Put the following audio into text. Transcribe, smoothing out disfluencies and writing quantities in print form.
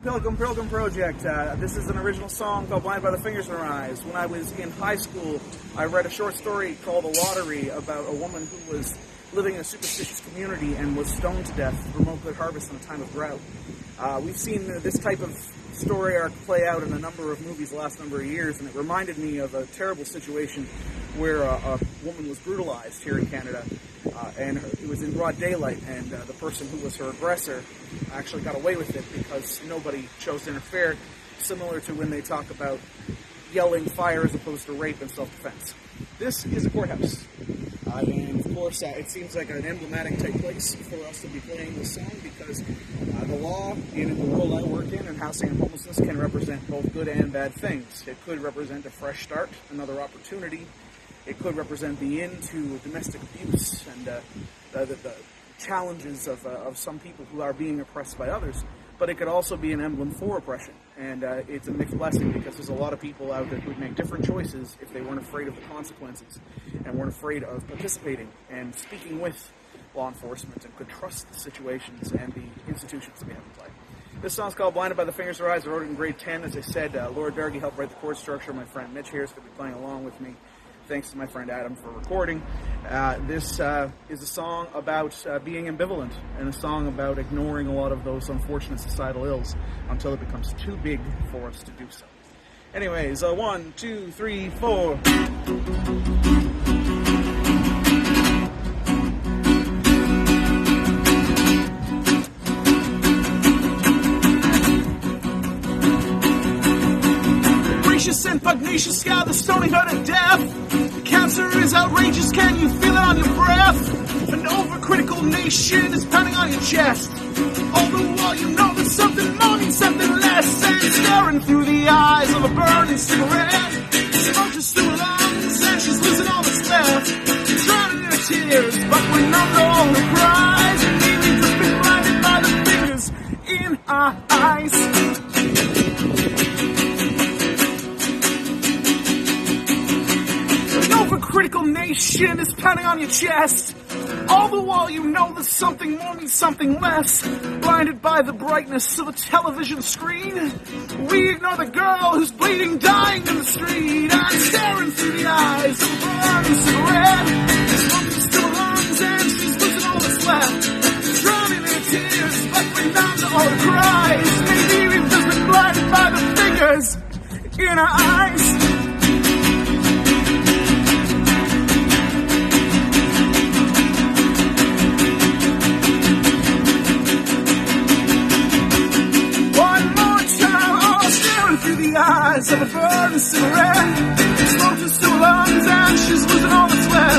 Pilgrim Project. This is an original song called Blind by the Fingers in Her Eyes. When I was in high school, I read a short story called A Lottery about a woman who was living in a superstitious community and was stoned to death for remote good harvest in a time of drought. We've seen this type of story arc play out in a number of movies the last number of years, and it reminded me of a terrible situation where a woman was brutalized here in Canada, and it was in broad daylight, and the person who was her aggressor actually got away with it because nobody chose to interfere, similar to when they talk about yelling fire as opposed to rape and self-defense. This is a courthouse, and of course it seems like an emblematic type place for us to be playing this song because the law in the world I work in and housing and homelessness can represent both good and bad things. It could represent a fresh start, another opportunity. It could represent the end to domestic abuse and the challenges of some people who are being oppressed by others. But it could also be an emblem for oppression. And it's a mixed blessing because there's a lot of people out there who would make different choices if they weren't afraid of the consequences and weren't afraid of participating and speaking with law enforcement and could trust the situations and the institutions that we have in play. This song's called Blinded by the Fingers in Her Eyes. I wrote it in grade 10. As I said, Lord Dargie helped write the chord structure. My friend Mitch here is going to be playing along with me. Thanks to my friend Adam for recording. This is a song about being ambivalent and a song about ignoring a lot of those unfortunate societal ills until it becomes too big for us to do so. Anyways, 1, 2, 3, 4. Gracious and pugnacious scout, the stoning her to death. Cancer is outrageous, can you feel it on your breath? An overcritical nation is pounding on your chest. All the while you know there's something more than something less. And staring through the eyes of a burning cigarette. Smoke just through her lungs and she's losing all that's left. Drowning in her tears, but we're numb to all her cries. And maybe just been blinded by the fingers in our eyes. Critical nation is pounding on your chest. All the while you know there's something more means something less. Blinded by the brightness of a television screen, we ignore the girl who's bleeding, dying in the street. And staring through the eyes of a burning cigarette. Smoking still lungs and she's losing all that's left. Drowning in her tears, but we're numb to all the cries. Maybe we've just been blinded by the fingers in our eyes. Eyes of a burning cigarette. Smoke just to her lungs and she's losing all that's left.